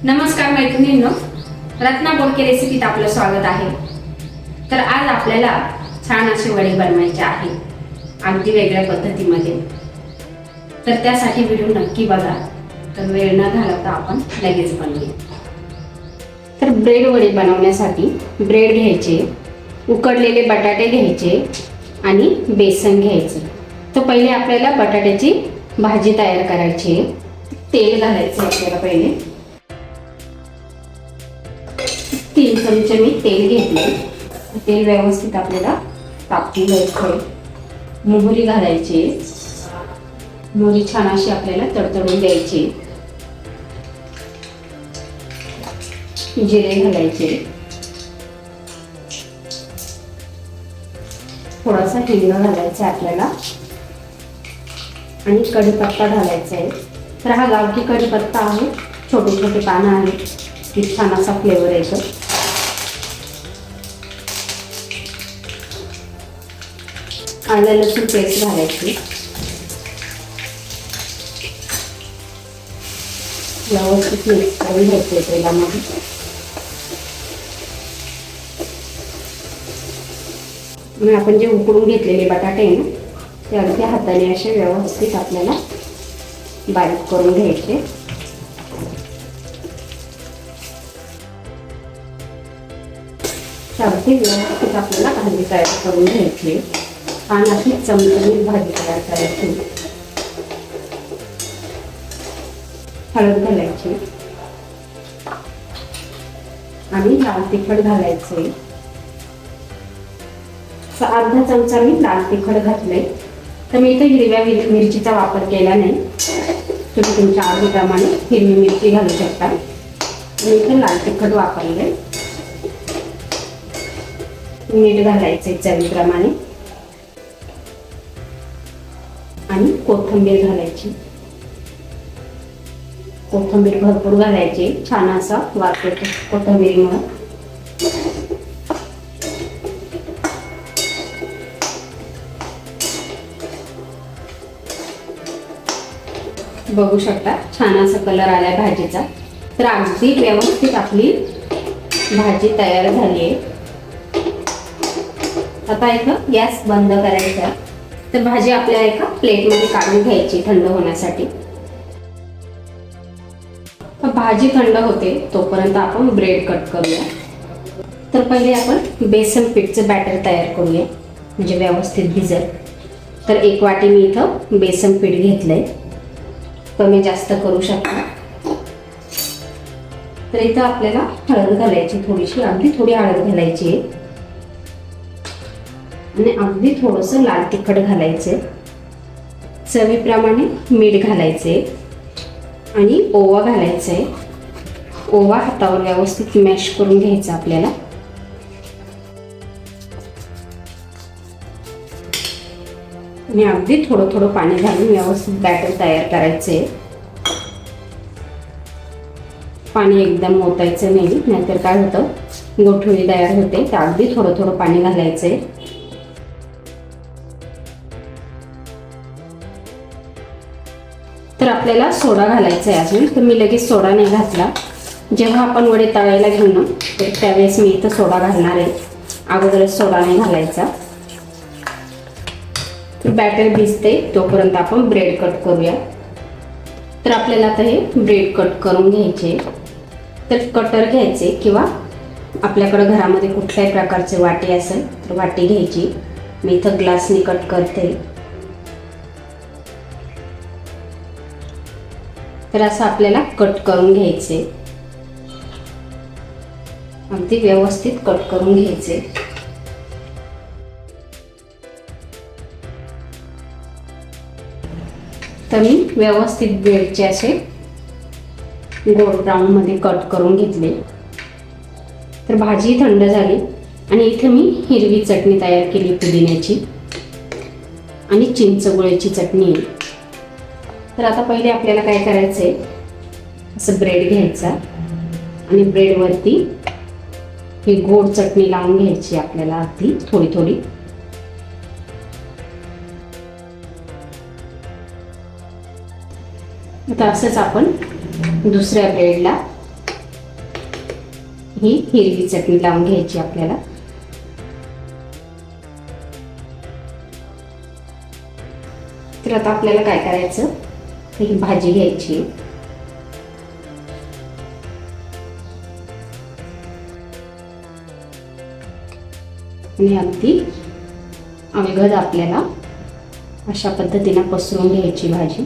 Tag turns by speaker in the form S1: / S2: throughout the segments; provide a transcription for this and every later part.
S1: नमस्कार मैत्रिणींनो, रत्ना बोडके रेसिपीत आपलं स्वागत आहे। तर आज आपल्याला छान असे वडे बनवायचे आहे, अगदी वेगळ्या पद्धतीमध्ये। तर त्यासाठी व्हिडिओ नक्की बघा। तर वेळ न घालवता आपण लगेच बनवूया। तर ब्रेड वडे बनवण्यासाठी ब्रेड घ्यायचे, उकडलेले बटाटे घ्यायचे आणि बेसन घ्यायचे। तर पहिले आपल्याला बटाट्याची भाजी तयार करायची आहे। तेल घालायचं आपल्याला पहिले। 3 चमचे मी तेल घेतले। तेल व्यवस्थित आपल्याला तापवून घ्यायचं। मोहरी घालायची, मोहरी छान अशी आपल्याला तडतडून द्यायची। जिरे घालायचे, थोडासा हिंग घालायचा आपल्याला आणि कढीपत्ता घालायचा आहे। तर हा गावठी कढीपत्ता आहे, छोटे छोटे पानं आहेत, की छान असा फ्लेवर येतो। आलं लसूण पेस्ट घालायची, व्यवस्थित मिक्स करून घ्यायचे तेलामध्ये। आणि आपण जे उकडून घेतलेले बटाटे आहे ना, ते अगदी हाताने असे व्यवस्थित आपल्याला बारीक करून घ्यायचे। अगदी व्यवस्थित आपल्याला भाजी तयार करून घ्यायची। छान अशी चमचमीत भाजी तयार करायची। हळद घालायची आणि लाल तिखट घालायचे। अर्धा चमचा मी लाल तिखट घातले। तर मी इथे हिरव्या मिरचीचा वापर केला नाही, तुम्ही तुमच्या आवडीप्रमाणे हिरवी मिरची घालू शकता। मी इथे लाल तिखट वापरले। मीठ घालायचे चवीप्रमाणे आणि कोथिंबीर घालायची। कोथिंबीर भरपूर घालायची, छान असा वास येतो कोथिंबीरीमुळे। बघू शकता छान असा कलर आलाय भाजीचा। तर अगदी व्यवस्थित आपली भाजी तयार झाली आहे। आता इथं गॅस बंद करायचा। तर भाजी आपल्याला एका प्लेटमध्ये काढून घ्यायची थंड होण्यासाठी। तर भाजी थंड होते तोपर्यंत आपण ब्रेड कट करूया। तर पहिले आपण बेसन पीठचं बॅटर तयार करूया, म्हणजे व्यवस्थित भिजेल। तर 1 वाटी मी इथं बेसन पीठ घेतलंय, कमी जास्त करू शकता। तर इथं आपल्याला हळद घालायची, थोडीशी अगदी थोडी हळद घालायची आहे आणि अगदी थोडंसं लाल तिखट घालायचे। चवीप्रमाणे मीठ घालायचे आणि ओवा घालायचे। ओवा हातावर व्यवस्थित मॅश करून घ्यायचा आपल्याला। आणि अगदी थोडं थोडं पाणी घालून व्यवस्थित बॅटर तयार करायचे। पाणी एकदम ओतायचं नाही, नाहीतर काय होतं गोठळी तयार होते। तर अगदी थोडं थोडं पाणी घालायचे। तर आपल्याला सोडा घालायचा आहे अजून। तर मी लगेच सोडा नाही घातला। जेव्हा आपण वडे तळायला घेऊ ना, तर त्यावेळेस मी इथं सोडा घालणार आहे, अगोदरच सोडा नाही घालायचा। तर बॅटर भिजते तोपर्यंत आपण ब्रेड कट करूया। तर आपल्याला आता हे ब्रेड कट करून घ्यायचे। तर कटर घ्यायचे किंवा आपल्याकडे घरामध्ये कुठल्याही प्रकारचे वाटी असेल तर वाटी घ्यायची। मी इथं ग्लासने कट करते। तर असं आपल्याला कट करून घ्यायचे, अगदी व्यवस्थित कट करून घ्यायचे। तर मी व्यवस्थित ब्रेडचे असे गोल्ड ब्राऊन मध्ये कट करून घेतले। तर भाजी थंड झाली आणि इथे मी हिरवी चटणी तयार केली, पुदिन्याची आणि चिंचगुळची चटणी आहे। तर आता पहिले आपल्याला काय करायचंय, असं ब्रेड घ्यायचा आणि ब्रेडवरती ही गोड चटणी लावून घ्यायची आपल्याला, अगदी थोडी थोडी। आता असंच आपण दुसऱ्या ब्रेडला ही हिरवी चटणी लावून घ्यायची आपल्याला. तर आता आपल्याला काय करायचं, ही भाजी घ्यायची आणि अगदी अलगद आपल्याला अशा पद्धतीने पसरून घ्यायची भाजी.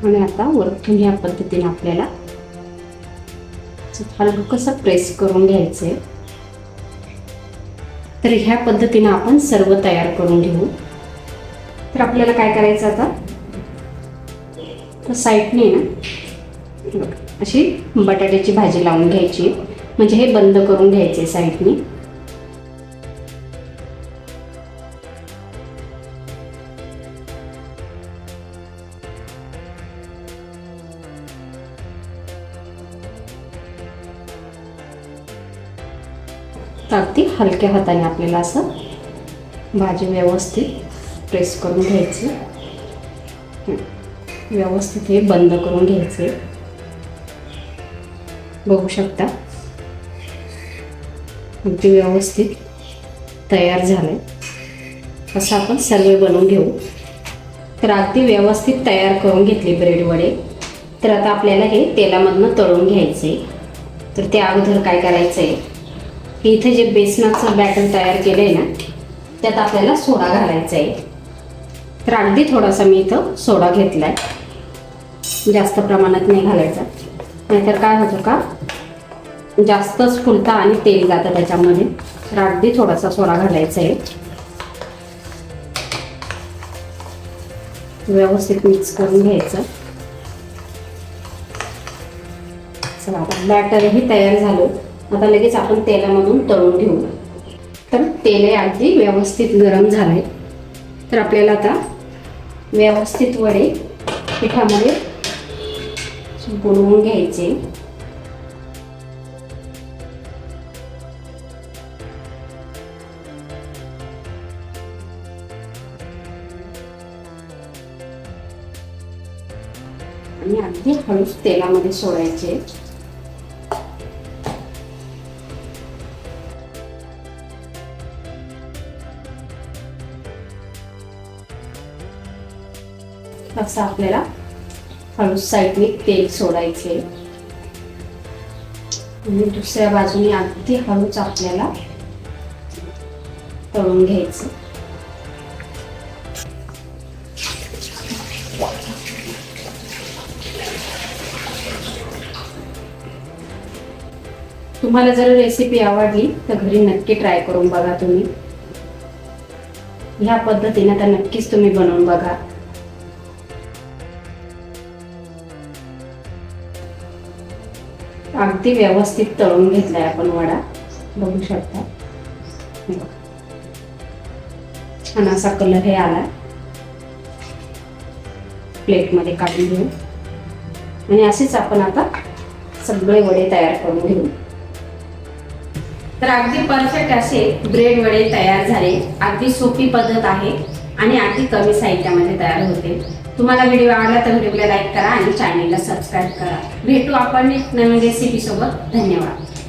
S1: आणि आता वरतून ह्या पद्धतीने आपल्याला हलकंसं प्रेस करून घ्यायचंय. तर ह्या पद्धतीने आपण सर्व तयार करून घेऊ. तर आपल्याला काय करायचं आता, तर साईडने ना अशी बटाट्याची भाजी लावून घ्यायची, म्हणजे हे बंद करून घ्यायचे साईडने. अगदी हलक्या हाताने आपल्याला असं भाजी व्यवस्थित प्रेस करून घ्यायची. व्यवस्थित हे बंद करून घ्यायचे. बघू शकता अगदी व्यवस्थित तयार झालंय. असं आपण सर्व बनवून घेऊ. तर अगदी व्यवस्थित तयार करून घेतले ब्रेड वडे. तर आता आपल्याला हे तेलामधनं तळून घ्यायचे. तर त्या अगोदर काय करायचंय, इथे जे बेसनाचं बॅटर तयार केलंय ना, त्यात आपल्याला सोडा घालायचा आहे. तर अगदी थोडासा मी इथं सोडा घेतलाय, जास्त प्रमाणात नाही घालायचा, नाहीतर काय होतं का जास्तच फुलता आणि तेल जातं त्याच्यामध्ये. तर अगदी थोडासा सोडा घालायचा आहे. व्यवस्थित मिक्स करून घ्यायचं. चला आता बॅटरही तयार झालं. आता लगेच आपण तेलामधून तळून घेऊ. तर तेल अगदी व्यवस्थित गरम झालंय. तर आपल्याला आता व्यवस्थित वडे पिठामध्ये बुडवून घ्यायचे. आणि अगदी हळूच तेलामध्ये सोडायचे. असं आपल्याला हळूच साईडने तेल सोडायचे आणि दुसऱ्या बाजूने अगदी हळूच आपल्याला तळून घ्यायचं. तुम्हाला जर रेसिपी आवडली तर घरी नक्की ट्राय करून बघा. तुम्ही ह्या पद्धतीने तर नक्कीच तुम्ही बनवून बघा. अगदी व्यवस्थित तळून घेतलाय आपण वडा, बघू शकता. छान असा कलर हे आला. प्लेटमध्ये काढून घेऊ आणि असेच आपण आता सगळे वडे तयार करून घेऊ. तर अगदी परफेक्ट असे ब्रेड वडे तयार झाले. अगदी सोपी पद्धत आहे आणि अगदी कमी साहित्यामध्ये तयार होते. तुम्हाला व्हिडिओ आवडला तर व्हिडिओला लाईक करा आणि चॅनलला सबस्क्राईब करा. भेटू आपण एक नवीन रेसिपी सोबत. धन्यवाद.